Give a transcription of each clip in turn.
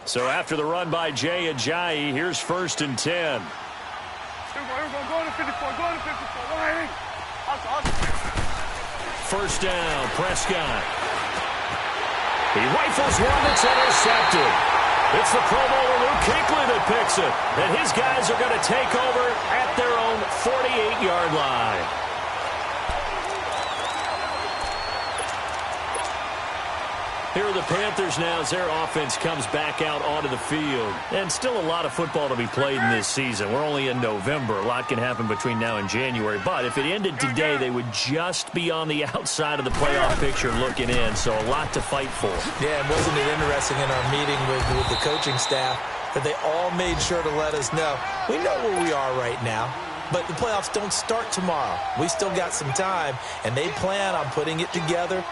So after the run by Jay Ajayi, here's 1st and 10. First down, Prescott. He rifles one that's intercepted. It's the Pro Bowler Luke Kuechly that picks it. And his guys are going to take over at their own 48-yard line. Here are the Panthers now as their offense comes back out onto the field. And still a lot of football to be played in this season. We're only in November. A lot can happen between now and January. But if it ended today, they would just be on the outside of the playoff picture looking in. So a lot to fight for. Yeah, and wasn't it interesting in our meeting with the coaching staff that they all made sure to let us know, we know where we are right now. But the playoffs don't start tomorrow. We still got some time, and they plan on putting it together,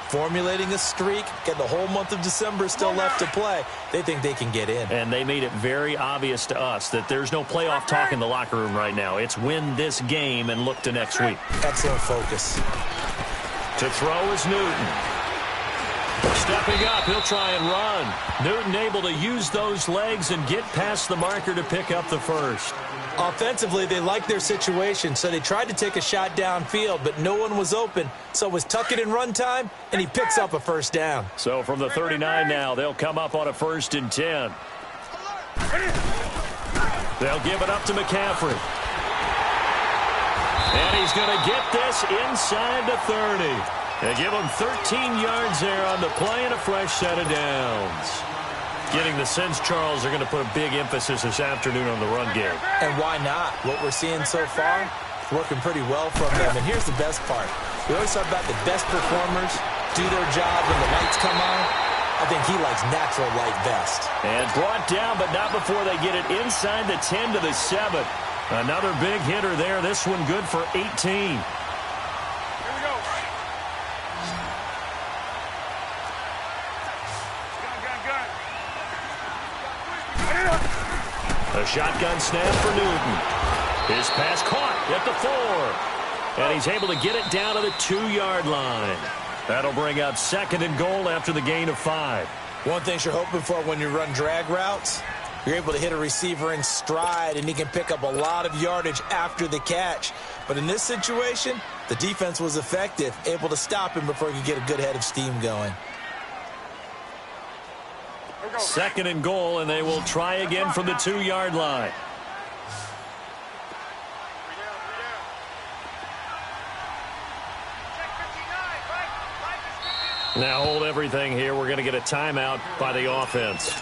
formulating a streak, getting the whole month of December still left to play. They think they can get in. And they made it very obvious to us that there's no playoff talk in the locker room right now. It's win this game and look to next week. Excellent focus. To throw is Newton. Stepping up, he'll try and run. Newton able to use those legs and get past the marker to pick up the first. Offensively, they liked their situation, so they tried to take a shot downfield, but no one was open. So it was tuck it in run time, and he picks up a first down. So from the 39 now, they'll come up on a 1st and 10. They'll give it up to McCaffrey. And he's going to get this inside the 30. They give him 13 yards there on the play and a fresh set of downs. Getting the sense, Charles, they're going to put a big emphasis this afternoon on the run game. And why not? What we're seeing so far, working pretty well from them. And here's the best part. We always talk about the best performers do their job when the lights come on. I think he likes natural light best. And brought down, but not before they get it inside the 10 to the 7. Another big hitter there. This one good for 18. A shotgun snap for Newton. His pass caught at the 4. And he's able to get it down to the 2-yard line. That'll bring up 2nd and goal after the gain of 5. One thing you're hoping for when you run drag routes, you're able to hit a receiver in stride, and he can pick up a lot of yardage after the catch. But in this situation, the defense was effective, able to stop him before he could get a good head of steam going. 2nd and goal, and they will try again from the 2-yard line. Now hold everything here. We're going to get a timeout by the offense.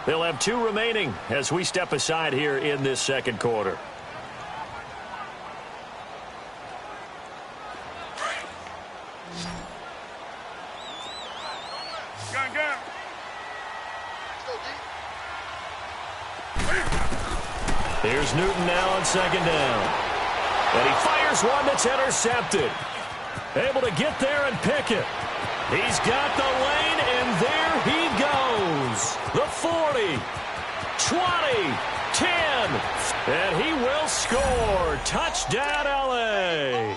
They'll have 2 remaining as we step aside here in this 2nd quarter. Here's Newton now on 2nd down. And he fires one that's intercepted. Able to get there and pick it. He's got the lane, and there he goes. The 40, 20, 10, and he will score. Touchdown, L.A.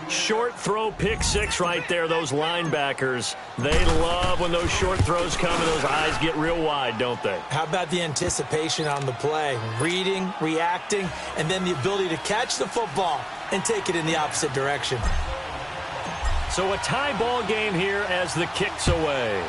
Short throw, pick 6 right there. Those linebackers, they love when those short throws come and those eyes get real wide, don't they? How about the anticipation on the play? Reading, reacting, and then the ability to catch the football and take it in the opposite direction. So a tie ball game here as the kick's away.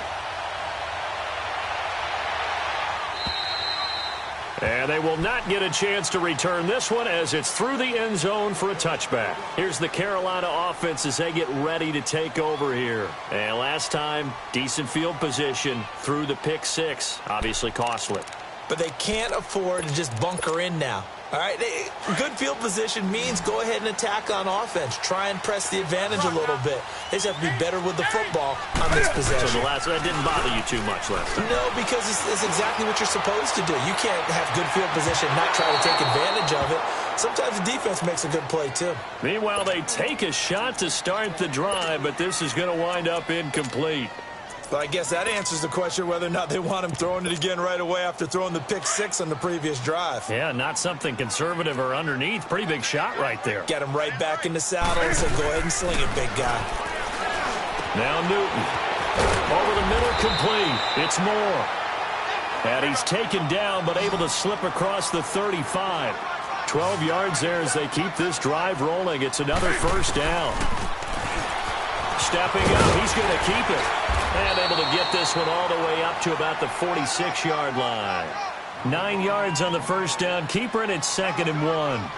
And they will not get a chance to return this one as it's through the end zone for a touchback. Here's the Carolina offense as they get ready to take over here. And last time, decent field position through the pick 6. Obviously costly. But they can't afford to just bunker in now. All right, good field position means go ahead and attack on offense. Try and press the advantage a little bit. They just have to be better with the football on this possession. So that didn't bother you too much last time? No, because it's exactly what you're supposed to do. You can't have good field position and not try to take advantage of it. Sometimes the defense makes a good play, too. Meanwhile, they take a shot to start the drive, but this is going to wind up incomplete. But I guess that answers the question whether or not they want him throwing it again right away after throwing the pick 6 on the previous drive. Yeah, not something conservative or underneath. Pretty big shot right there. Get him right back in the saddle and say, go ahead and sling it, big guy. Now Newton. Over the middle, complete. It's Moore. And he's taken down, but able to slip across the 35. 12 yards there as they keep this drive rolling. It's another first down. Stepping up, he's going to keep it. And able to get this one all the way up to about the 46-yard line. 9 yards on the first down. Keeper, and it's 2nd and 1.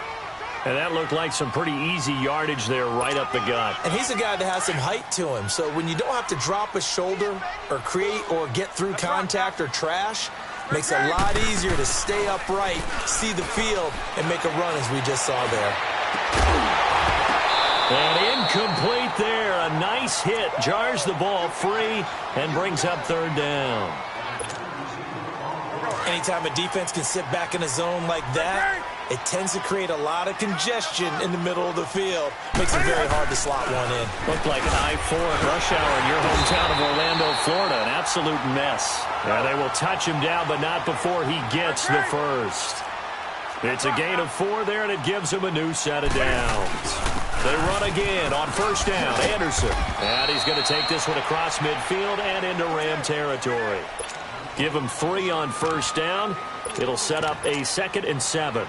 And that looked like some pretty easy yardage there right up the gut. And he's a guy that has some height to him. So when you don't have to drop a shoulder or create or get through contact or trash, makes it a lot easier to stay upright, see the field, and make a run as we just saw there. And incomplete there. A nice hit. Jars the ball free and brings up 3rd down. Anytime a defense can sit back in a zone like that, it tends to create a lot of congestion in the middle of the field. Makes it very hard to slot one in. Looked like I-4 at rush hour in your hometown of Orlando, Florida. An absolute mess. They will touch him down, but not before he gets the first. It's a gain of 4 there, and it gives him a new set of downs. They run again on first down. Anderson. And he's going to take this one across midfield and into Ram territory. Give him 3 on first down. It'll set up a 2nd and 7.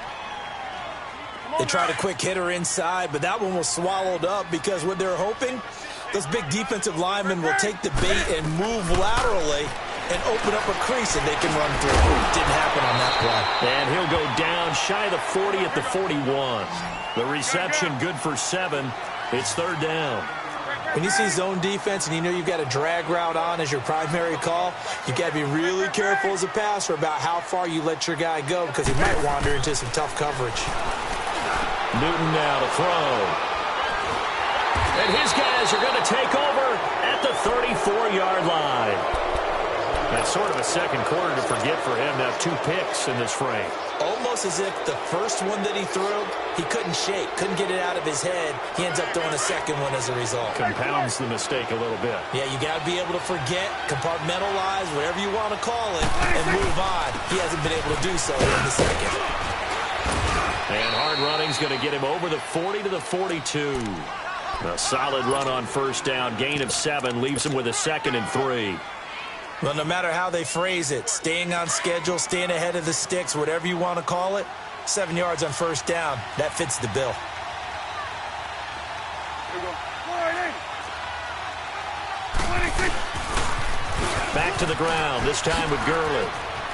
They tried a quick hitter inside, but that one was swallowed up because what they're hoping, those big defensive linemen will take the bait and move laterally and open up a crease that they can run through. Didn't happen on that play. And he'll go down shy of the 40 at the 41. The reception good for 7. It's 3rd down. When you see zone defense and you know you've got a drag route on as your primary call, you've got to be really careful as a passer about how far you let your guy go because he might wander into some tough coverage. Newton now to throw. And his guys are going to take over at the 34-yard line. That's sort of a second quarter to forget for him to have 2 picks in this frame. Almost as if the first one that he threw, he couldn't shake, couldn't get it out of his head. He ends up throwing a second one as a result. Compounds the mistake a little bit. Yeah, you got to be able to forget, compartmentalize, whatever you want to call it, and move on. He hasn't been able to do so in the second. And hard running's going to get him over the 40 to the 42. A solid run on first down. Gain of 7 leaves him with a 2nd and 3. Well, no matter how they phrase it, staying on schedule, staying ahead of the sticks, whatever you want to call it, 7 yards on first down, that fits the bill. Back to the ground, this time with Gurley.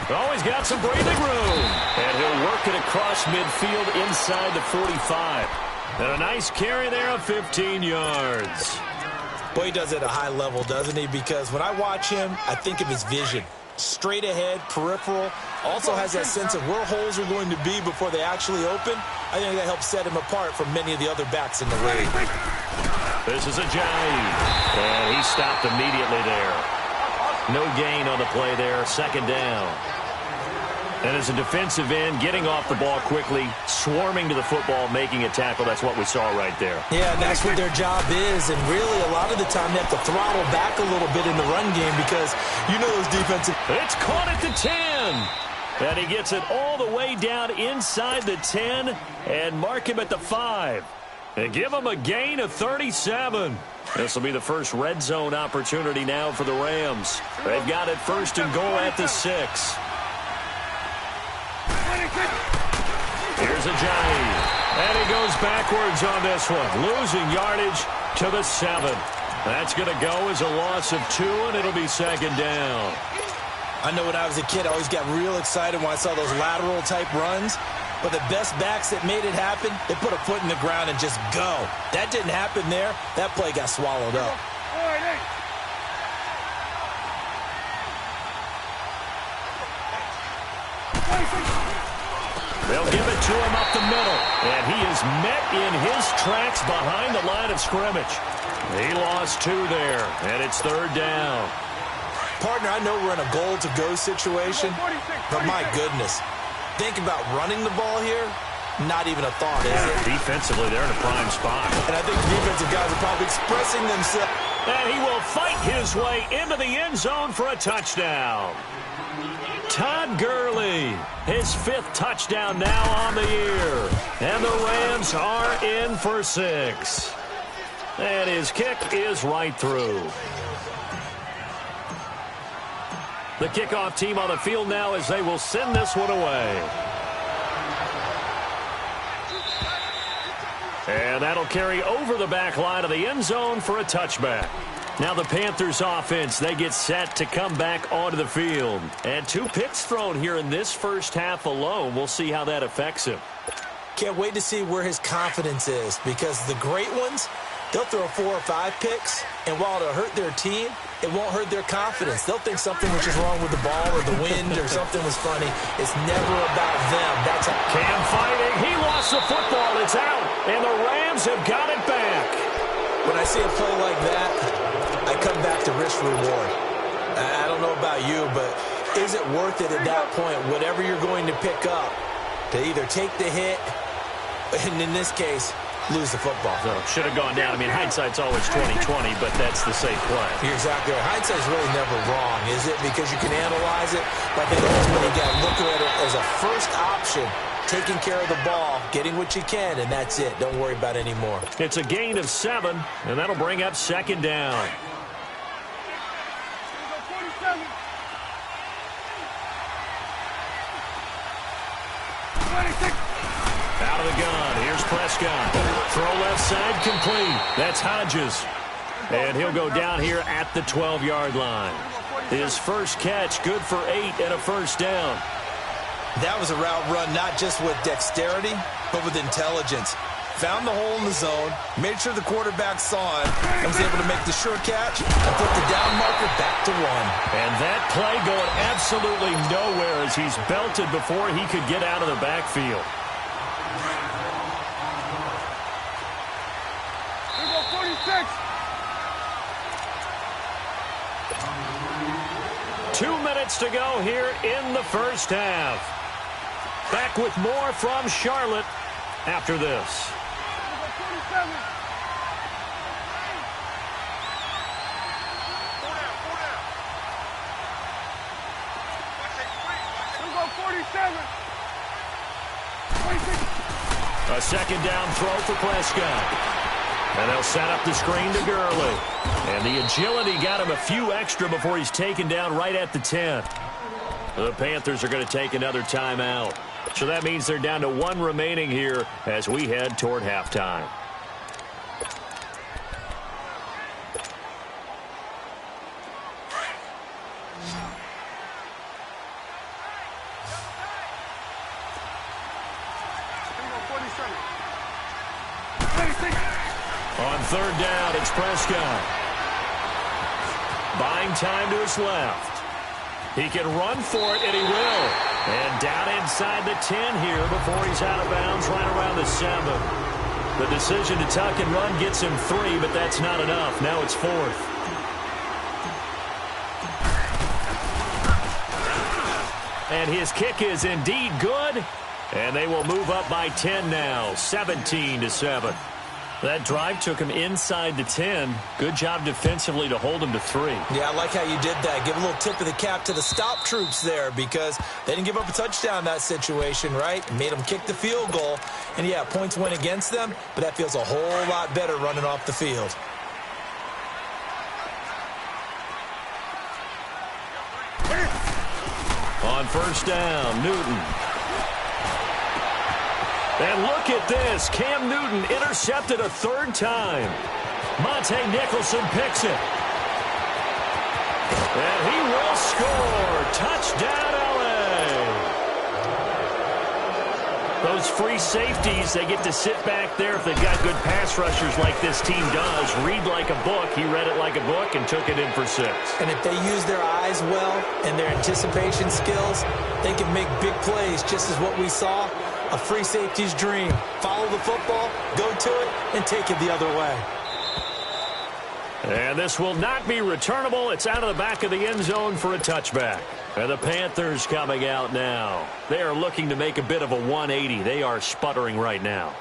Oh, he's got some breathing room. And he'll work it across midfield inside the 45. And a nice carry there of 15 yards. Boy, he does it at a high level, doesn't he? Because when I watch him, I think of his vision. Straight ahead, peripheral. Also has that sense of where holes are going to be before they actually open. I think that helps set him apart from many of the other backs in the league. This is Ajayi. And he stopped immediately there. No gain on the play there. 2nd down. And as a defensive end, getting off the ball quickly, swarming to the football, making a tackle. That's what we saw right there. Yeah, and that's what their job is. And really, a lot of the time, they have to throttle back a little bit in the run game because you know those defensive... It's caught at the 10. And he gets it all the way down inside the 10 and mark him at the 5. And give him a gain of 37. This will be the first red zone opportunity now for the Rams. They've got it 1st and goal at the 6. Here's Ajayi. And he goes backwards on this one. Losing yardage to the 7. That's going to go as a loss of 2, and it'll be 2nd down. I know when I was a kid, I always got real excited when I saw those lateral-type runs. But the best backs that made it happen, they put a foot in the ground and just go. That didn't happen there. That play got swallowed up. They'll give it to him up the middle. And he is met in his tracks behind the line of scrimmage. He lost 2 there, and it's 3rd down. Partner, I know we're in a goal-to-go situation, but my goodness. Think about running the ball here. Not even a thought, is it? Defensively, they're in a prime spot. And I think the defensive guys are probably expressing themselves. And he will fight his way into the end zone for a touchdown. Todd Gurley, his 5th touchdown now on the year. And the Rams are in for 6. And his kick is right through. The kickoff team on the field now as they will send this one away. And that'll carry over the back line of the end zone for a touchback. Now the Panthers offense, they get set to come back onto the field. And 2 picks thrown here in this first half alone. We'll see how that affects him. Can't wait to see where his confidence is, because the great ones, they'll throw 4 or 5 picks, and while it'll hurt their team, it won't hurt their confidence. They'll think something was just wrong with the ball or the wind or something was funny. It's never about them. That's a Cam fighting. He lost the football. It's out, and the Rams have got it back. When I see a play like that, I come back to risk reward. I don't know about you, but is it worth it at that point, whatever you're going to pick up, to either take the hit, and in this case, lose the football? So should have gone down. I mean, hindsight's always 20/20, but that's the safe play. You're exactly right. Hindsight's really never wrong, is it? Because you can analyze it, but I think ultimately you got to look at it as a first option, taking care of the ball, getting what you can, and that's it. Don't worry about it anymore. It's a gain of 7, and that'll bring up second down. Out of the gun. Here's Prescott. Throw left side complete. That's Hodges. And he'll go down here at the 12-yard line. His first catch, good for 8 and a first down. That was a route run not just with dexterity, but with intelligence. Found the hole in the zone, made sure the quarterback saw it, and was able to make the sure catch and put the down marker back to 1. And that play going absolutely nowhere as he's belted before he could get out of the backfield. 2 minutes to go here in the first half. Back with more from Charlotte after this. A second down throw for Prescott. And they'll set up the screen to Gurley. And the agility got him a few extra before he's taken down right at the 10. The Panthers are going to take another timeout. So that means they're down to 1 remaining here as we head toward halftime. On third down, it's Prescott. Buying time to his left. He can run for it, and he will. And down inside the 10 here before he's out of bounds right around the 7. The decision to tuck and run gets him 3, but that's not enough. Now it's 4th. And his kick is indeed good. And they will move up by 10 now, 17-7. That drive took him inside the 10. Good job defensively to hold him to 3. Yeah, I like how you did that. Give a little tip of the cap to the stop troops there, because they didn't give up a touchdown in that situation, right? Made them kick the field goal. And, yeah, points went against them, but that feels a whole lot better running off the field. On first down, Newton. And look at this. Cam Newton intercepted a 3rd time. Monte Nicholson picks it. And he will score. Touchdown, L.A. Those free safeties, they get to sit back there if they've got good pass rushers like this team does. Read like a book. He read it like a book and took it in for 6. And if they use their eyes well and their anticipation skills, they can make big plays, just as what we saw. A free safety's dream. Follow the football, go to it, and take it the other way. And this will not be returnable. It's out of the back of the end zone for a touchback. And the Panthers coming out now. They are looking to make a bit of a 180. They are sputtering right now.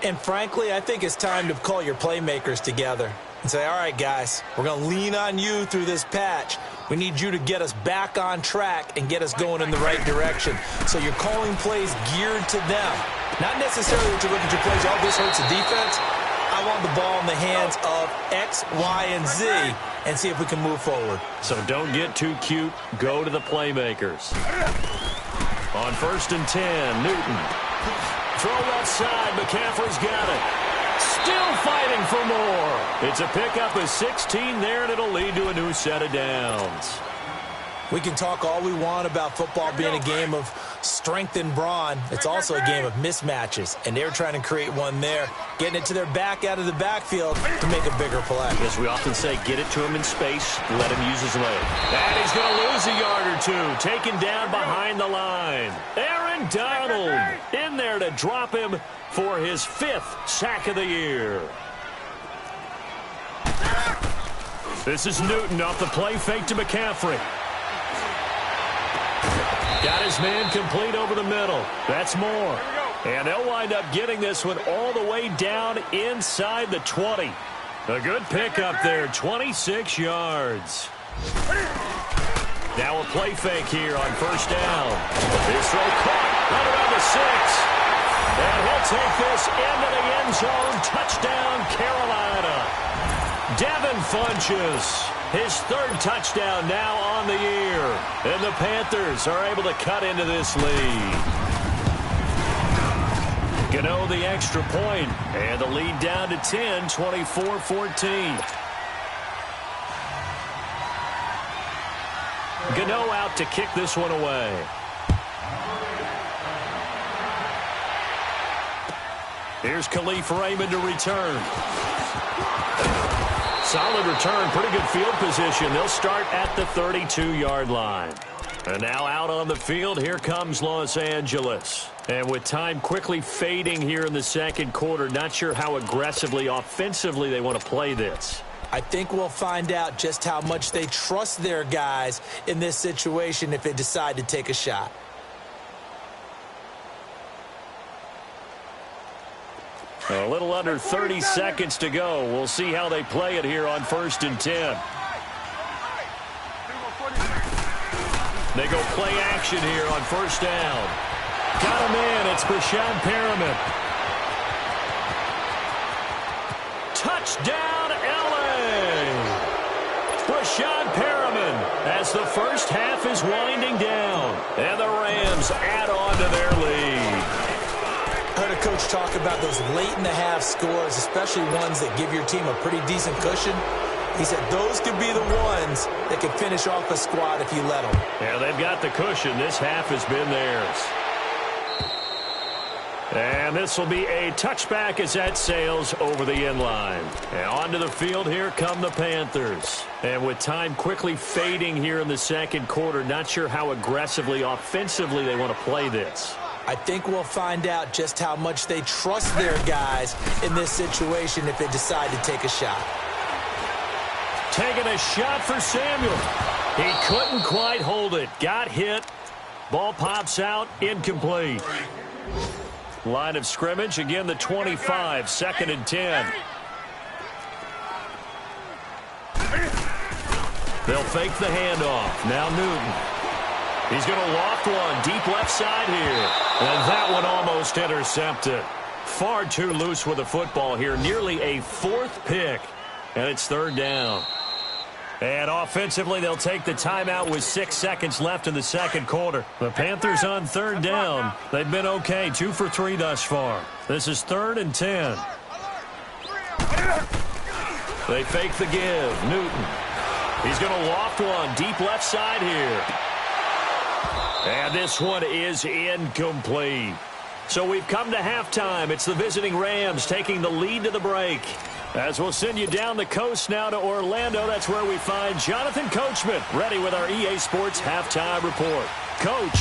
And frankly, I think it's time to call your playmakers together and say, all right, guys, we're going to lean on you through this patch. We need you to get us back on track and get us going in the right direction. So you're calling plays geared to them. Not necessarily that you look at your plays, oh, this hurts the defense. I want the ball in the hands of X, Y, and Z and see if we can move forward. So don't get too cute. Go to the playmakers. On 1st and 10, Newton. Throw left side. McCaffrey's got it. Still fighting for more. It's a pickup of 16 there, and it'll lead to a new set of downs. We can talk all we want about football being a game of strength and brawn. It's also a game of mismatches, and they're trying to create one there, getting it to their back out of the backfield to make a bigger play. As we often say, get it to him in space, let him use his leg. And he's going to lose a yard or two, taken down behind the line. Aaron Donald in there to drop him for his 5th sack of the year. This is Newton off the play fake to McCaffrey. Got his man complete over the middle. That's more. And they'll wind up getting this one all the way down inside the 20. A good pickup there, 26 yards. Now a play fake here on 1st down. This throw caught right around the 6. And he'll take this into the end zone. Touchdown, Carolina. Devin Funchess. His 3rd touchdown now on the year. And the Panthers are able to cut into this lead. Gano the extra point, and the lead down to 10, 24-14. Gano out to kick this one away. Here's Khalif Raymond to return. Solid return, pretty good field position. They'll start at the 32-yard line. And now out on the field, here comes Los Angeles. And with time quickly fading here in the 2nd quarter, not sure how aggressively, offensively they want to play this. I think we'll find out just how much they trust their guys in this situation if they decide to take a shot. A little under 30 seconds to go. We'll see how they play it here on 1st and 10. They go play action here on 1st down. Got him in. It's Brashad Perriman. Touchdown, L.A. Brashad Perriman as the first half is winding down. And the Rams add on to their lead. I heard a coach talk about those late-in-the-half scores, especially ones that give your team a pretty decent cushion. He said those could be the ones that can finish off a squad if you let them. Yeah, they've got the cushion. This half has been theirs. And this will be a touchback as that sails over the end line. And onto the field, here come the Panthers. And with time quickly fading here in the 2nd quarter, not sure how aggressively, offensively they want to play this. I think we'll find out just how much they trust their guys in this situation if they decide to take a shot. Taking a shot for Samuel. He couldn't quite hold it. Got hit. Ball pops out. Incomplete. Line of scrimmage. Again, the 25. 2nd and 10. They'll fake the handoff. Now Newton. He's going to loft one deep left side here. And that one almost intercepted. Far too loose with the football here. Nearly a 4th pick. And it's 3rd down. And offensively, they'll take the timeout with 6 seconds left in the 2nd quarter. The Panthers on 3rd down. They've been okay. 2 for 3 thus far. This is 3rd and 10. They fake the give. Newton. He's going to loft one deep left side here. And this one is incomplete. So we've come to halftime. It's the visiting Rams taking the lead to the break. As we'll send you down the coast now to Orlando, that's where we find Jonathan Coachman ready with our EA Sports Halftime Report. Coach.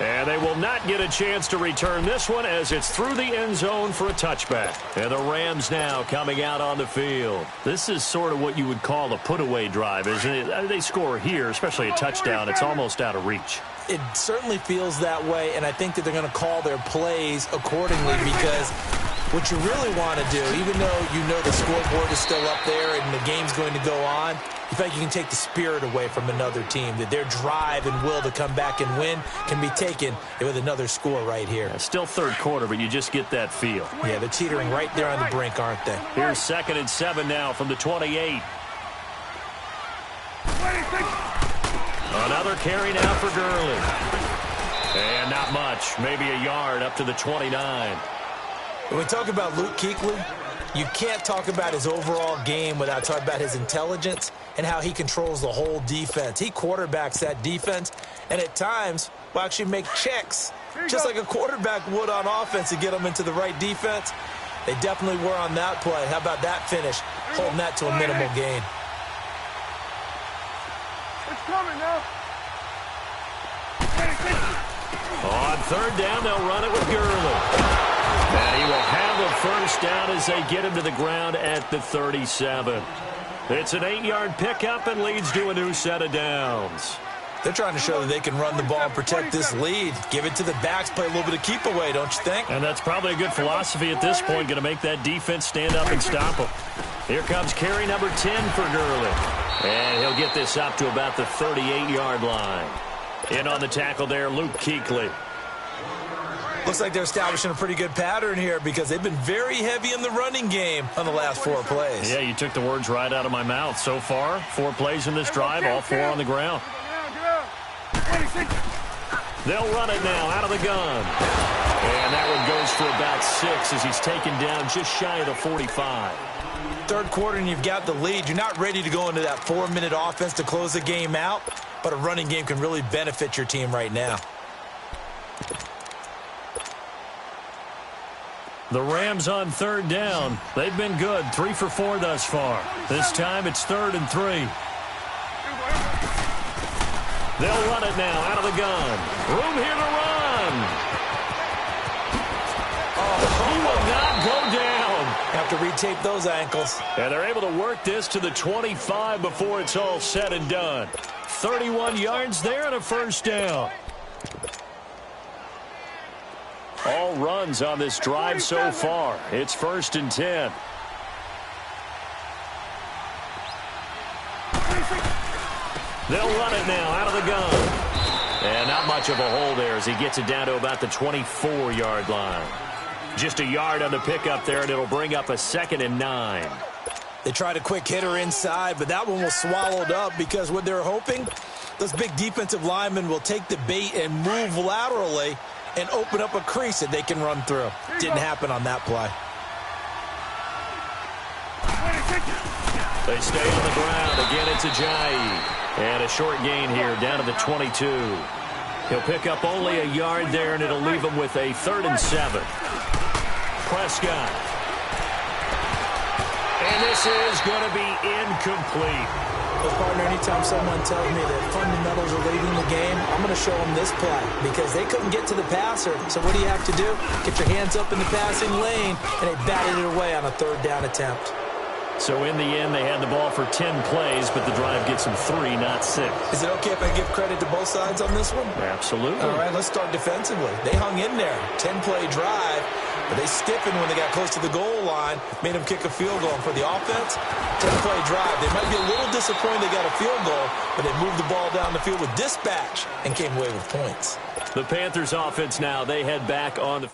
And they will not get a chance to return this one as it's through the end zone for a touchback. And the Rams now coming out on the field. This is sort of what you would call a put-away drive, isn't it? They score here, especially a touchdown. It's almost out of reach. It certainly feels that way, and I think that they're going to call their plays accordingly because What you really want to do, even though you know the scoreboard is still up there and the game's going to go on, you feel like you can take the spirit away from another team, that their drive and will to come back and win can be taken with another score right here. Yeah, still third quarter, but you just get that feel. Yeah, they're teetering right there on the brink, aren't they? Here's 2nd and 7 now from the 28. Another carry now for Gurley. And not much, maybe a yard up to the 29. When we talk about Luke Kuechly, you can't talk about his overall game without talking about his intelligence and how he controls the whole defense. He quarterbacks that defense, and at times will actually make checks, just like a quarterback would on offense to get them into the right defense. They definitely were on that play. How about that finish, holding that to a minimal gain. It's coming now. On 3rd down, they'll run it with Gurley. And he will have a first down as they get him to the ground at the 37. It's an 8-yard pickup and leads to a new set of downs. They're trying to show that they can run the ball and protect this lead. Give it to the backs, play a little bit of keep away, don't you think? And that's probably a good philosophy at this point, going to make that defense stand up and stop them. Here comes carry number 10 for Gurley. And he'll get this up to about the 38-yard line. In on the tackle there, Luke Kuechly. Looks like they're establishing a pretty good pattern here because they've been very heavy in the running game on the last 4 plays. Yeah, you took the words right out of my mouth. So far, 4 plays in this drive, all 4 on the ground. They'll run it now out of the gun. And that one goes for about 6 as he's taken down just shy of the 45. Third quarter and you've got the lead. You're not ready to go into that 4-minute offense to close the game out, but a running game can really benefit your team right now. The Rams on 3rd down. They've been good, 3 for 4 thus far. This time it's 3rd and 3. They'll run it now out of the gun. Room here to run. He will not go down. Have to retape those ankles. And they're able to work this to the 25 before it's all said and done. 31 yards there and a first down. All runs on this drive so far. It's 1st and 10. They'll run it now out of the gun. And not much of a hole there as he gets it down to about the 24-yard line. Just a yard on the pickup there, and it'll bring up a 2nd and 9. They tried a quick hitter inside, but that one was swallowed up because what they're hoping, those big defensive linemen will take the bait and move laterally and open up a crease that they can run through. Didn't happen on that play. They stay on the ground. Again, it's Ajayi. And a short gain here down to the 22. He'll pick up only a yard there, and it'll leave him with a 3rd and 7. Prescott. And this is going to be incomplete. But partner, anytime someone tells me that fundamentals are leading the game, I'm going to show them this play because they couldn't get to the passer. So what do you have to do? Get your hands up in the passing lane, and they batted it away on a 3rd down attempt. So in the end, they had the ball for 10 plays, but the drive gets them 3, not 6. Is it okay if I give credit to both sides on this one? Absolutely. All right, let's start defensively. They hung in there. 10-play drive, but they stiffened when they got close to the goal line, made them kick a field goal. And for the offense, 10-play drive. They might be a little disappointed they got a field goal, but they moved the ball down the field with dispatch and came away with points. The Panthers offense now, they head back on the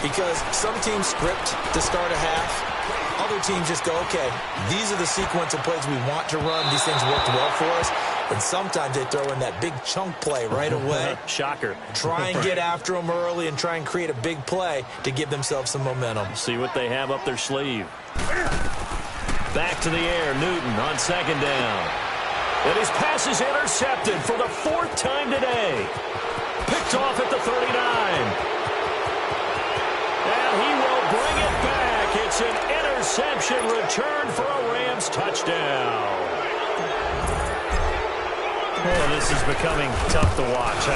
because some teams script to start a half. Other teams just go, okay, these are the sequence of plays we want to run. These things worked well for us. And sometimes they throw in that big chunk play right away. Shocker. Try and get after them early and try and create a big play to give themselves some momentum. See what they have up their sleeve. Back to the air, Newton on 2nd down. And his pass is intercepted for the 4th time today. Picked off at the 39. And he will bring it back. It's an interception return for a Rams touchdown. Man, this is becoming tough to watch.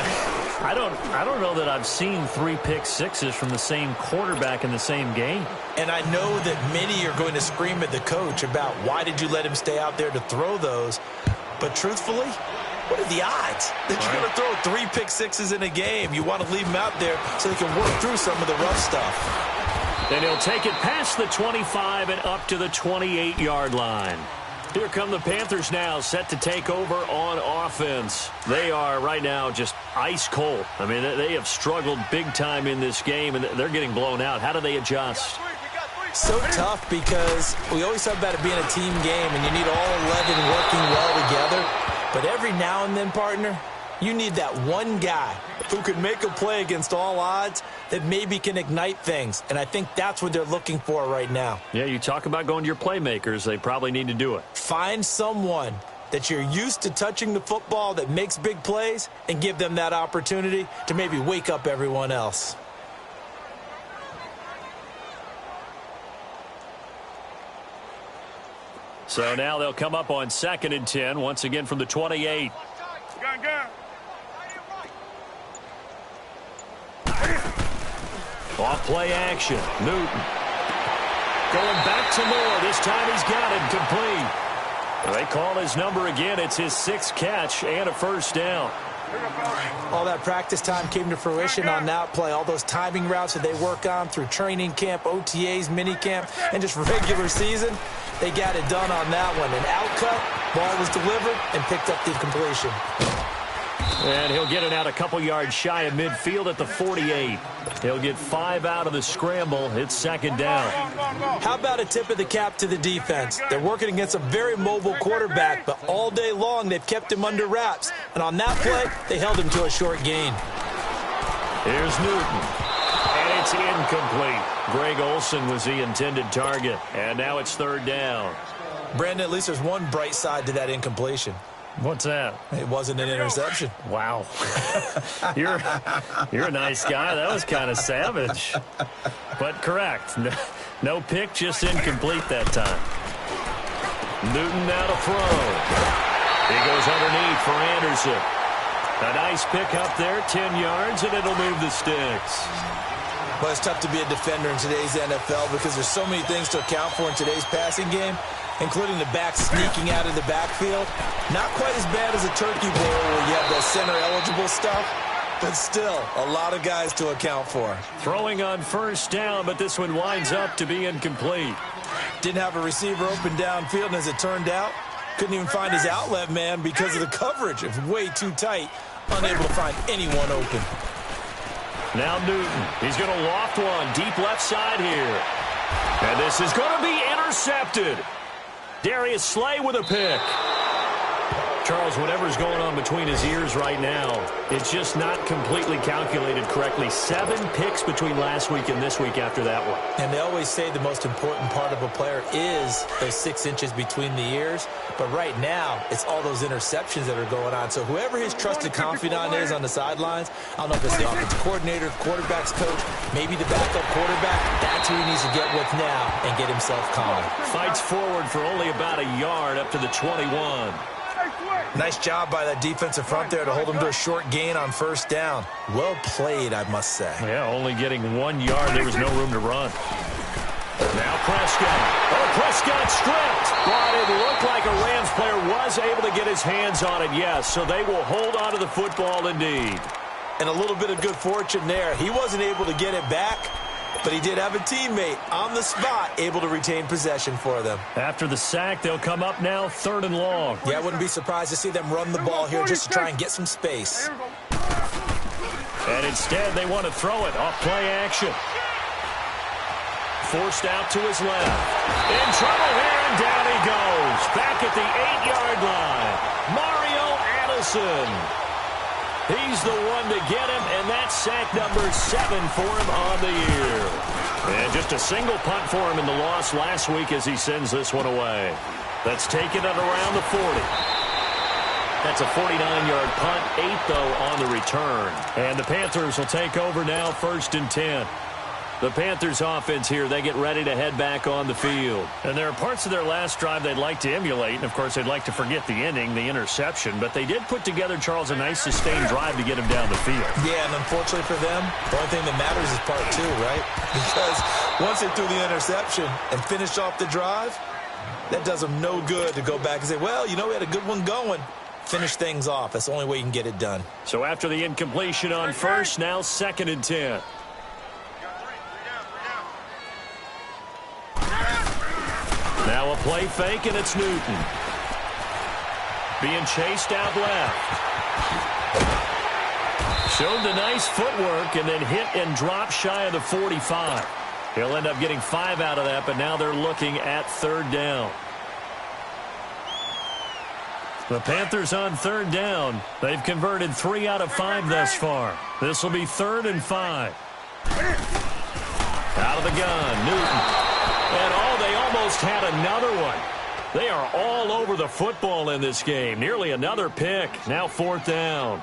I don't know that I've seen 3 pick-sixes from the same quarterback in the same game. And I know that many are going to scream at the coach about why did you let him stay out there to throw those. But truthfully, what are the odds that you're going to throw 3 pick-sixes in a game? You want to leave him out there so they can work through some of the rough stuff. And he'll take it past the 25 and up to the 28-yard line. Here come the Panthers now, set to take over on offense. They are right now just ice cold. I mean, they have struggled big time in this game, and they're getting blown out. How do they adjust? So tough because we always talk about it being a team game, and you need all 11 working well together. But every now and then, partner, you need that one guy who can make a play against all odds that maybe can ignite things. And I think that's what they're looking for right now. Yeah, you talk about going to your playmakers. They probably need to do it. Find someone that you're used to touching the football that makes big plays and give them that opportunity to maybe wake up everyone else. So now they'll come up on 2nd and 10, once again from the 28. Off play action. Newton. Going back to Moore. This time he's got it complete. They call his number again. It's his 6th catch and a first down. All that practice time came to fruition on that play. All those timing routes that they work on through training camp, OTAs, minicamp, and just regular season, they got it done on that one. An outcut, ball was delivered, and picked up the completion. And he'll get it out a couple yards shy of midfield at the 48. He'll get 5 out of the scramble. It's 2nd down. How about a tip of the cap to the defense? They're working against a very mobile quarterback, but all day long they've kept him under wraps. And on that play, they held him to a short gain. Here's Newton. And it's incomplete. Greg Olsen was the intended target. And now it's 3rd down. Brandon, at least there's one bright side to that incompletion. What's that? It wasn't an interception. Wow. You're a nice guy. That was kind of savage. But correct. No pick, just incomplete that time. Newton now to throw. He goes underneath for Anderson. A nice pick up there, 10 yards, and it'll move the sticks. But it's tough to be a defender in today's NFL because there's so many things to account for in today's passing game, including the back sneaking out of the backfield. Not quite as bad as a turkey bowl where you have the center-eligible stuff, but still a lot of guys to account for. Throwing on 1st down, but this one winds up to be incomplete. Didn't have a receiver open downfield, and as it turned out, couldn't even find his outlet man because of the coverage. It was way too tight, unable to find anyone open. Now Newton. He's going to loft one deep left side here. And this is going to be intercepted. Darius Slay with a pick. Charles, whatever's going on between his ears right now, it's just not completely calculated correctly. 7 picks between last week and this week after that one. And they always say the most important part of a player is those 6 inches between the ears. But right now, it's all those interceptions that are going on. So whoever his trusted confidant is on the sidelines, I don't know if it's the offensive coordinator, quarterback's coach, maybe the backup quarterback, that's who he needs to get with now and get himself calm. Fights forward for only about a yard up to the 21. Nice job by that defensive front there to hold him to a short gain on 1st down. Well played, I must say. Yeah, only getting 1 yard. There was no room to run. Now Prescott. Oh, Prescott stripped. But it looked like a Rams player was able to get his hands on it, yes. So they will hold on to the football indeed. And a little bit of good fortune there. He wasn't able to get it back, but he did have a teammate on the spot able to retain possession for them. After the sack, they'll come up now 3rd and long. Yeah, I wouldn't be surprised to see them run the ball here just to try and get some space. And instead, they want to throw it off play action. Forced out to his left. In trouble here, and down he goes. Back at the 8-yard line. Mario Addison. He's the one to get him, and that's sack number 7 for him on the year. And just a single punt for him in the loss last week as he sends this one away. That's taken at around the 40. That's a 49-yard punt, 8, though, on the return. And the Panthers will take over now 1st and 10. The Panthers offense here, they get ready to head back on the field. And there are parts of their last drive they'd like to emulate. And, of course, they'd like to forget the ending, the interception. But they did put together, Charles, a nice sustained drive to get him down the field. Yeah, and unfortunately for them, the only thing that matters is part two, right? Because once they threw the interception and finished off the drive, that does them no good to go back and say, well, you know, we had a good one going. Finish things off. That's the only way you can get it done. So after the incompletion on first, now 2nd and 10. Now a play fake, and it's Newton. Being chased out left. Showed the nice footwork and then hit and dropped shy of the 45. He'll end up getting 5 out of that, but now they're looking at 3rd down. The Panthers on 3rd down. They've converted 3 out of 5 thus far. This will be 3rd and 5. Out of the gun, Newton. And they almost had another one. They are all over the football in this game. Nearly another pick. Now 4th down.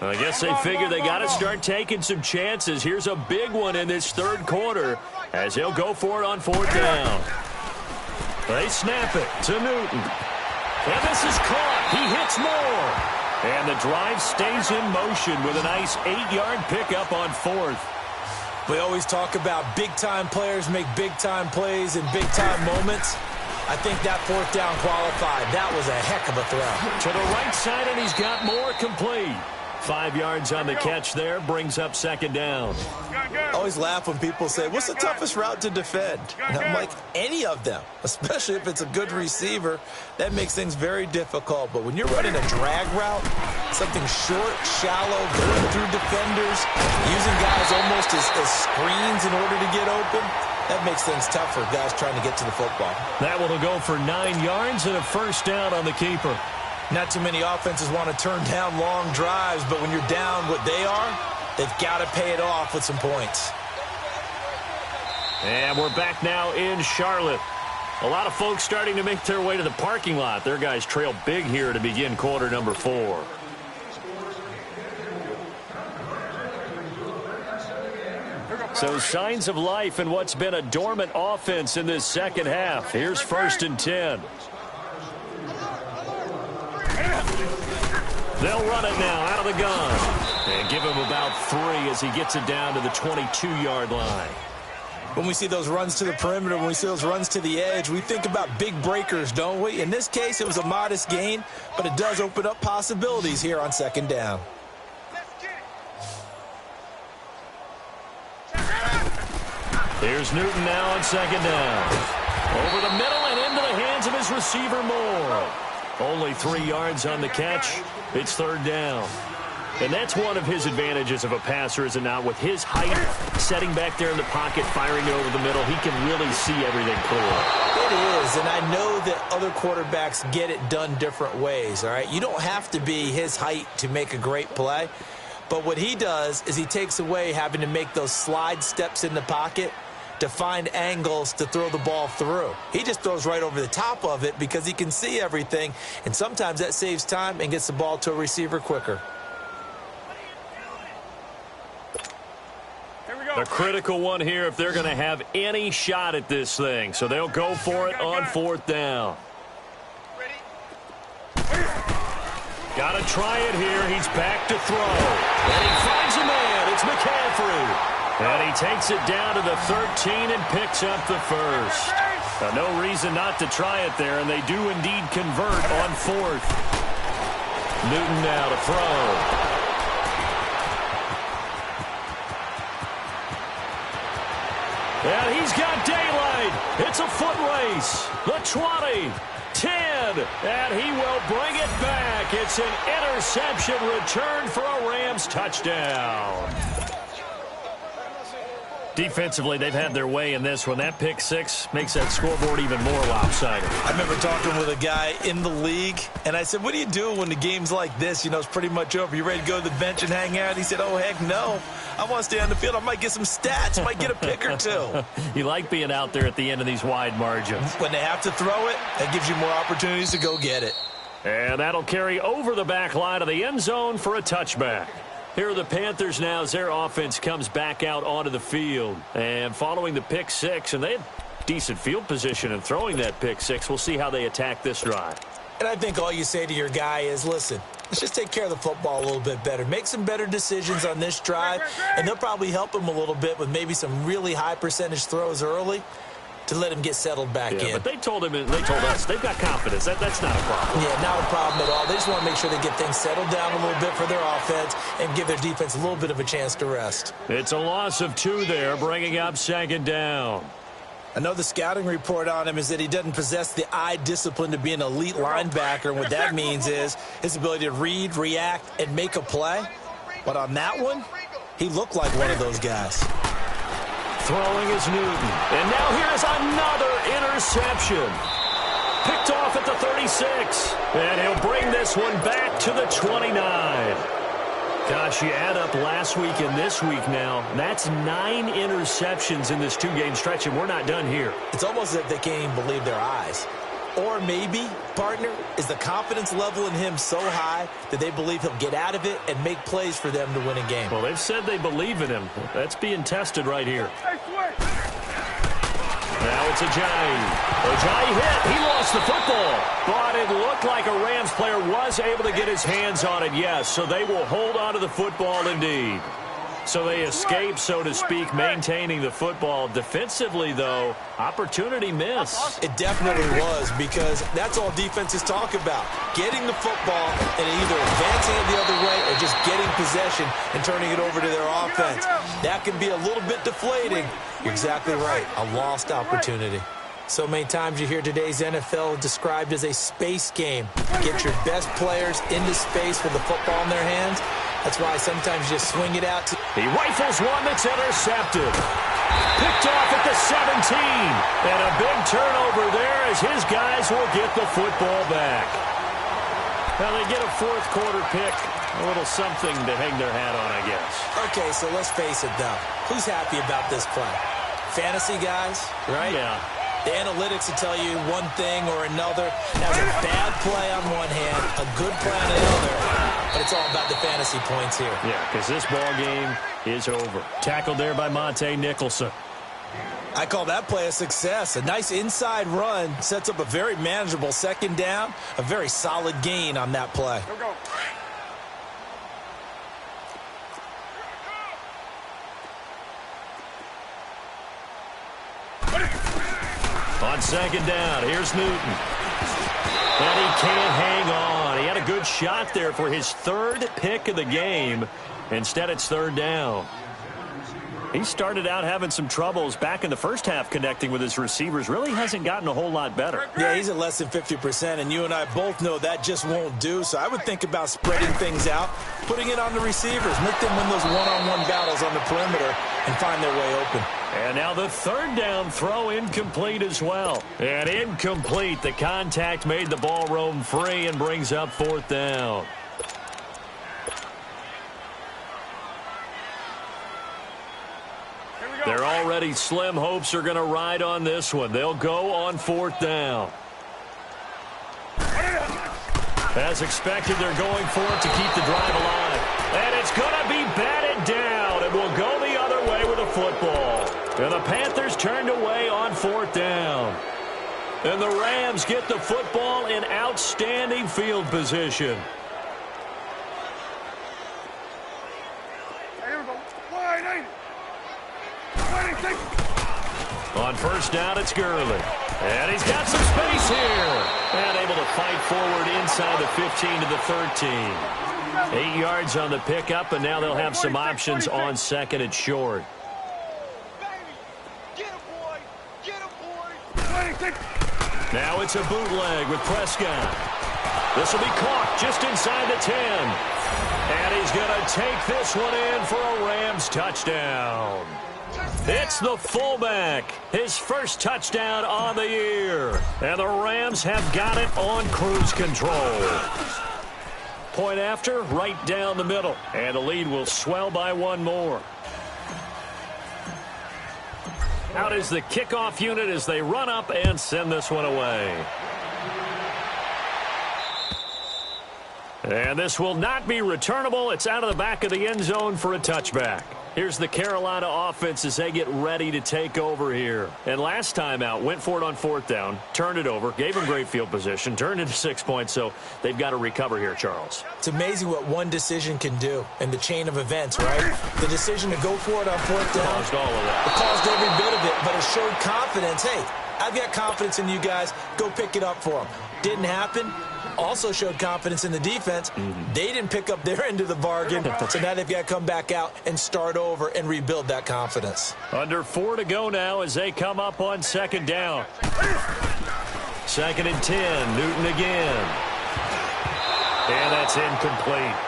I guess they figure they got to start taking some chances. Here's a big one in this 3rd quarter as he'll go for it on 4th down. They snap it to Newton. And this is caught. He hits more. And the drive stays in motion with a nice 8-yard pickup on 4th. We always talk about big-time players make big-time plays in big-time moments. I think that 4th down qualified. That was a heck of a throw. To the right side, and he's got more complete. 5 yards on the catch there, brings up 2nd down. I always laugh when people say, what's the toughest route to defend? And I'm like, any of them, especially if it's a good receiver. That makes things very difficult. But when you're running a drag route, something short, shallow, going through defenders, using guys almost as screens in order to get open, that makes things tough for guys trying to get to the football. That will go for 9 yards and a 1st down on the keeper. Not too many offenses want to turn down long drives, but when you're down what they are, they've got to pay it off with some points. And we're back now in Charlotte. A lot of folks starting to make their way to the parking lot. Their guys trail big here to begin quarter number 4. So signs of life in what's been a dormant offense in this 2nd half. Here's 1st and 10. They'll run it now out of the gun. And give him about 3 as he gets it down to the 22-yard line. When we see those runs to the perimeter, when we see those runs to the edge, we think about big breakers, don't we? In this case, it was a modest gain, but it does open up possibilities here on 2nd down. Here's Newton now on 2nd down. Over the middle and into the hands of his receiver Moore. Only 3 yards on the catch. It's 3rd down. And that's one of his advantages of a passer, is it not? With his height, setting back there in the pocket, firing it over the middle, he can really see everything clear. It is, and I know that other quarterbacks get it done different ways, all right? You don't have to be his height to make a great play. But what he does is he takes away having to make those slide steps in the pocket to find angles to throw the ball through. He just throws right over the top of it because he can see everything, and sometimes that saves time and gets the ball to a receiver quicker. A critical one here if they're going to have any shot at this thing. So they'll go for it on 4th down. Got to try it here. He's back to throw. And he finds a man. It's McCaffrey. And he takes it down to the 13 and picks up the 1st. No reason not to try it there, and they do indeed convert on 4th. Newton now to throw. And he's got daylight. It's a foot race. The 20, 10, and he will bring it back. It's an interception return for a Rams touchdown. Defensively, they've had their way in this one. That pick 6 makes that scoreboard even more lopsided. I remember talking with a guy in the league, and I said, what do you do when the game's like this? You know, it's pretty much over. You ready to go to the bench and hang out? He said, oh, heck no. I want to stay on the field. I might get some stats. Might get a pick or 2. You like being out there at the end of these wide margins. When they have to throw it, that gives you more opportunities to go get it. And that'll carry over the back line of the end zone for a touchback. Here are the Panthers now as their offense comes back out onto the field. And following the pick six, and they had decent field position in throwing that pick six. We'll see how they attack this drive. And I think all you say to your guy is, listen, let's just take care of the football a little bit better. Make some better decisions on this drive, and they'll probably help him a little bit with maybe some really high percentage throws early to let him get settled back in. But they told us they've got confidence. That's not a problem. Yeah, not a problem at all. They just want to make sure they get things settled down a little bit for their offense and give their defense a little bit of a chance to rest. It's a loss of 2 there, bringing up second down. I know the scouting report on him is that he doesn't possess the eye discipline to be an elite linebacker, and what that means is his ability to read, react, and make a play. But on that one, he looked like one of those guys. Throwing is Newton. And now here's another interception. Picked off at the 36. And he'll bring this one back to the 29. Gosh, you add up last week and this week now. That's 9 interceptions in this 2-game stretch, and we're not done here. It's almost as if they can't even believe their eyes. Or maybe, partner, is the confidence level in him so high that they believe he'll get out of it and make plays for them to win a game. Well, they've said they believe in him. That's being tested right here. Now it's Ajayi. Ajayi hit. He lost the football. But it looked like a Rams player was able to get his hands on it, yes. So they will hold on to the football indeed. So they escape, so to speak, maintaining the football. Defensively, though, opportunity miss. It definitely was, because that's all defenses talk about. Getting the football and either advancing it the other way or just getting possession and turning it over to their offense. That can be a little bit deflating. You're exactly right. A lost opportunity. So many times you hear today's NFL described as a space game. Get your best players into space with the football in their hands. That's why sometimes you just swing it out. He rifles one that's intercepted. Picked off at the 17. And a big turnover there as his guys will get the football back. Now they get a fourth quarter pick. A little something to hang their hat on, I guess. Okay, so let's face it, though. Who's happy about this play? Fantasy guys, right? Yeah. The analytics will tell you one thing or another. That's a bad play on one hand, a good play on another, but it's all about the fantasy points here. Yeah, because this ball game is over. Tackled there by Monte Nicholson. I call that play a success. A nice inside run sets up a very manageable second down, a very solid gain on that play. Go, go. On second down, here's Newton. And he can't hang on. He had a good shot there for his 3rd pick of the game. Instead, it's 3rd down. He started out having some troubles back in the first half connecting with his receivers. Really hasn't gotten a whole lot better. Yeah, he's at less than 50%, and you and I both know that just won't do. So I would think about spreading things out, putting it on the receivers, let them win those one-on-one battles on the perimeter and find their way open. And now the 3rd down throw incomplete as well. And incomplete. The contact made the ball roam free and brings up 4th down. They're already slim hopes are going to ride on this one. They'll go on 4th down. As expected, they're going for it to keep the drive alive. And it's going to be batted down. It will go the other way with a football. And the Panthers turned away on 4th down. And the Rams get the football in outstanding field position. On 1st down, it's Gurley. And he's got some space here. And able to fight forward inside the 15 to the 13. 8 yards on the pickup, and now they'll have some options on 2nd and short. Now it's a bootleg with Prescott. This will be caught just inside the 10. And he's going to take this one in for a Rams touchdown. It's the fullback, his first touchdown on the year. And the Rams have got it on cruise control. Point after, right down the middle. And the lead will swell by 1 more. Out is the kickoff unit as they run up and send this one away. And this will not be returnable. It's out of the back of the end zone for a touchback. Here's the Carolina offense as they get ready to take over here. And last time out, went for it on 4th down, turned it over, gave them great field position, turned into 6 points, so they've got to recover here, Charles. It's amazing what one decision can do in the chain of events, right? The decision to go for it on 4th down. Caused all of that. It caused every bit of it, but it showed confidence. Hey, I've got confidence in you guys. Go pick it up for them. Didn't happen. Also showed confidence in the defense. They didn't pick up their end of the bargain, so now they've got to come back out and start over and rebuild that confidence. Under 4 to go now as they come up on 2nd down. 2nd and 10, Newton again. And that's incomplete.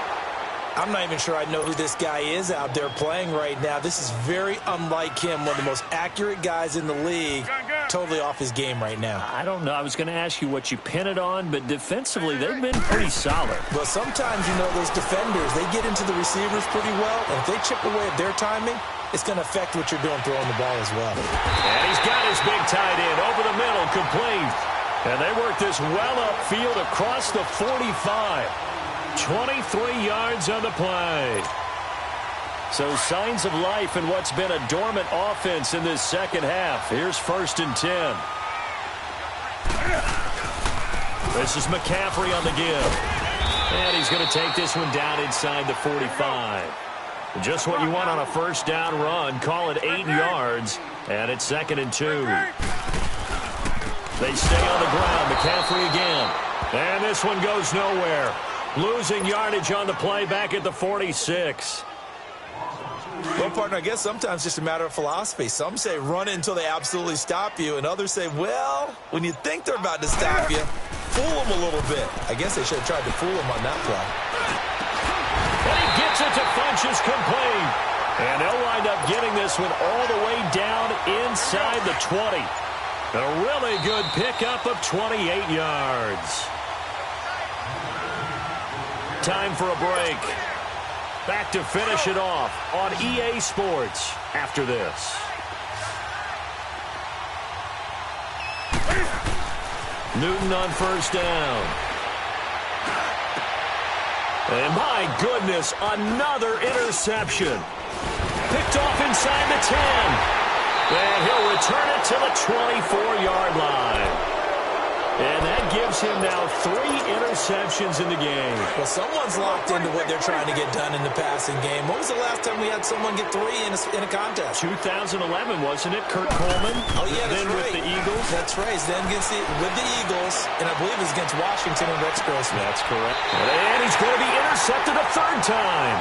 I'm not even sure I know who this guy is out there playing right now. This is very unlike him, one of the most accurate guys in the league. Totally off his game right now. I don't know. I was going to ask you what you pin it on, but defensively, they've been pretty solid. Well, sometimes, you know, those defenders, they get into the receivers pretty well, and if they chip away at their timing, it's going to affect what you're doing throwing the ball as well. And he's got his big tight end over the middle, complete. And they work this well upfield across the 45. 23 yards on the play. So signs of life in what's been a dormant offense in this second half. Here's 1st and 10. This is McCaffrey on the give. And he's going to take this one down inside the 45. Just what you want on a 1st down run. Call it 8 yards. And it's 2nd and 2. They stay on the ground. McCaffrey again. And this one goes nowhere. Losing yardage on the play back at the 46. Well, partner, I guess sometimes it's just a matter of philosophy. Some say run it until they absolutely stop you, and others say, well, when you think they're about to stop you, fool them a little bit. I guess they should have tried to fool them on that play. And he gets it to Funchess, complete. And they'll wind up getting this one all the way down inside the 20. A really good pickup of 28 yards. Time for a break. Back to finish it off on EA Sports after this. Newton on 1st down. And my goodness, another interception. Picked off inside the 10. And he'll return it to the 24-yard line. And that gives him now 3 interceptions in the game. Well, someone's locked into what they're trying to get done in the passing game. When was the last time we had someone get 3 in a contest? 2011, wasn't it? Kurt Coleman. Oh, yeah, that's then right. with the Eagles. That's right. Then with the Eagles, and I believe it was against Washington and Rex Grossman. That's correct. And he's going to be intercepted a 3rd time.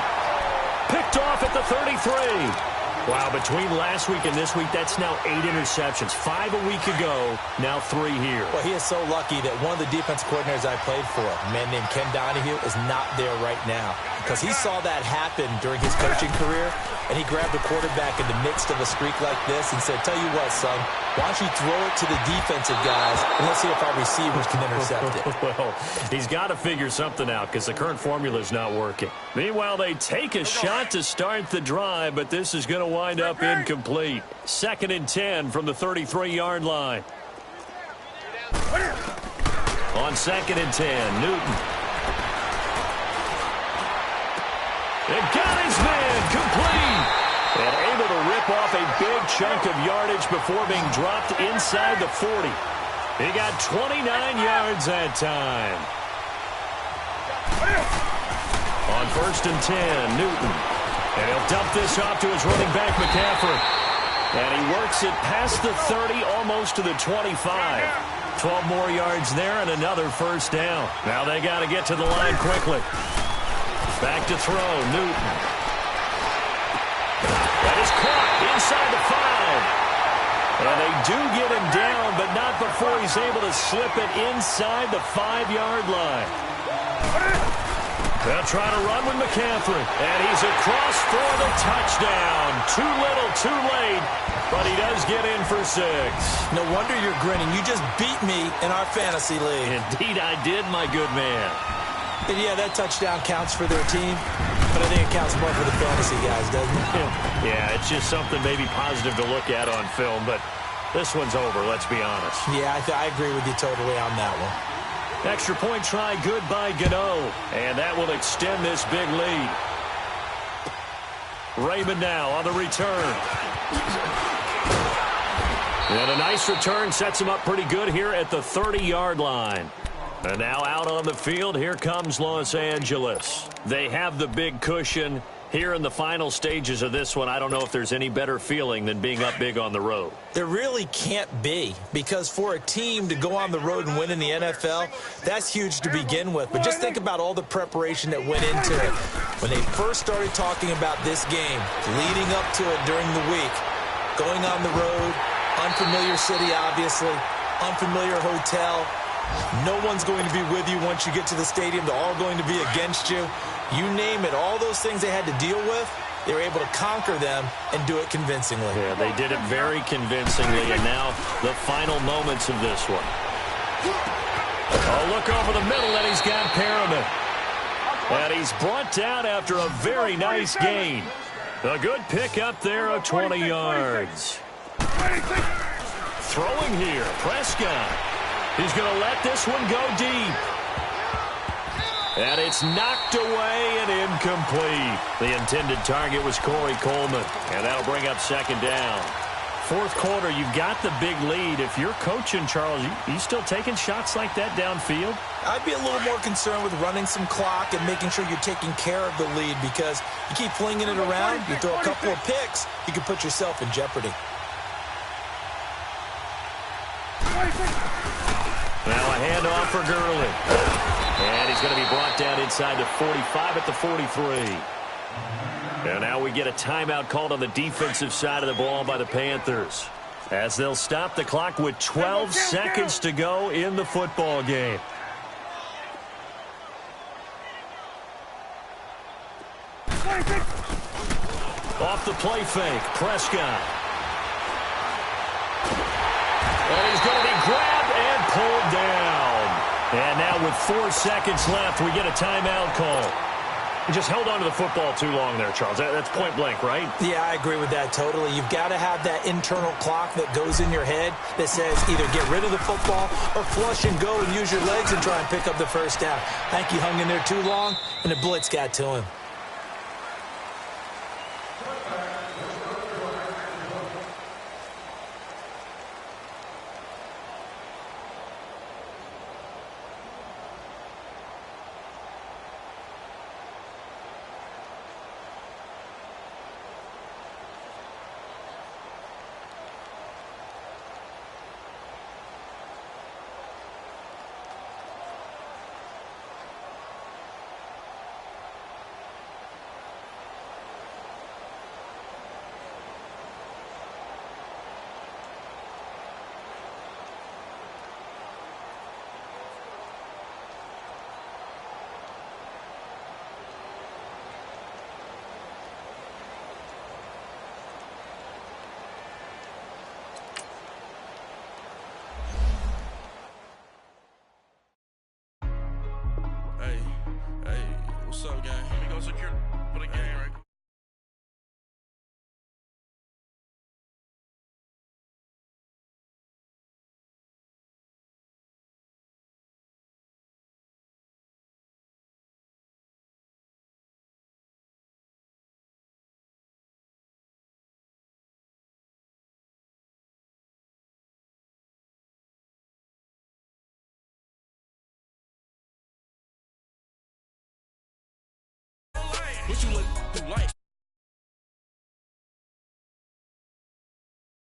Picked off at the 33. Wow, between last week and this week, that's now 8 interceptions. 5 a week ago, now 3 here. Well, he is so lucky that one of the defense coordinators I played for, a man named Ken Donahue, is not there right now. Because he saw that happen during his coaching career, and he grabbed the quarterback in the midst of a streak like this and said, tell you what, son, why don't you throw it to the defensive guys, and let's see if our receivers can intercept it. Well, he's got to figure something out because the current formula is not working. Meanwhile, they take a shot to start the drive, but this is going to wind up incomplete. 2nd and 10 from the 33-yard line. On 2nd and 10, Newton. And got his man, complete. And able to rip off a big chunk of yardage before being dropped inside the 40. He got 29 yards that time. On 1st and 10, Newton. And he'll dump this off to his running back, McCaffrey. And he works it past the 30, almost to the 25. 12 more yards there and another 1st down. Now they got to get to the line quickly. Back to throw, Newton. That is caught inside the 5. And they do get him down, but not before he's able to slip it inside the 5-yard line. They'll try to run with McCaffrey. And he's across for the touchdown. Too little, too late. But he does get in for 6. No wonder you're grinning. You just beat me in our fantasy league. Indeed I did, my good man. And yeah, that touchdown counts for their team. But I think it counts more for the fantasy guys, doesn't it? Yeah, it's just something maybe positive to look at on film. But this one's over, let's be honest. Yeah, I agree with you totally on that one. Extra point try good by Gano. And that will extend this big lead. Raymond now on the return. And a nice return sets him up pretty good here at the 30-yard line. And now out on the field, here comes Los Angeles. They have the big cushion. Here in the final stages of this one, I don't know if there's any better feeling than being up big on the road. There really can't be, because for a team to go on the road and win in the NFL, that's huge to begin with. But just think about all the preparation that went into it. When they first started talking about this game, leading up to it during the week, going on the road, unfamiliar city, obviously, unfamiliar hotel. No one's going to be with you once you get to the stadium. They're all going to be against you. You name it, all those things they had to deal with, they were able to conquer them and do it convincingly. Yeah, they did it very convincingly, and now the final moments of this one. Oh, look over the middle, and he's got Perriman. And he's brought down after a very nice gain. A good pick up there of 20 yards. Throwing here, Prescott. He's going to let this one go deep. And it's knocked away and incomplete. The intended target was Corey Coleman. And that'll bring up second down. Fourth quarter, you've got the big lead. If you're coaching, Charles, you still taking shots like that downfield? I'd be a little more concerned with running some clock and making sure you're taking care of the lead, because you keep flinging it around, you throw a couple of picks, you can put yourself in jeopardy. Now a handoff for Gurley. And he's going to be brought down inside the 45 at the 43. And now we get a timeout called on the defensive side of the ball by the Panthers, as they'll stop the clock with 12 seconds to go in the football game. Off the play fake, Prescott. And he's going to be grabbed and pulled down. And now with 4 seconds left, we get a timeout call. He just held on to the football too long there, Charles. That's point blank, right? Yeah, I agree with that totally. You've got to have that internal clock that goes in your head that says either get rid of the football or flush and go and use your legs and try and pick up the first down. I think he hung in there too long, and the blitz got to him. What's up, gang? Let me go secure for the game, right? What you look like?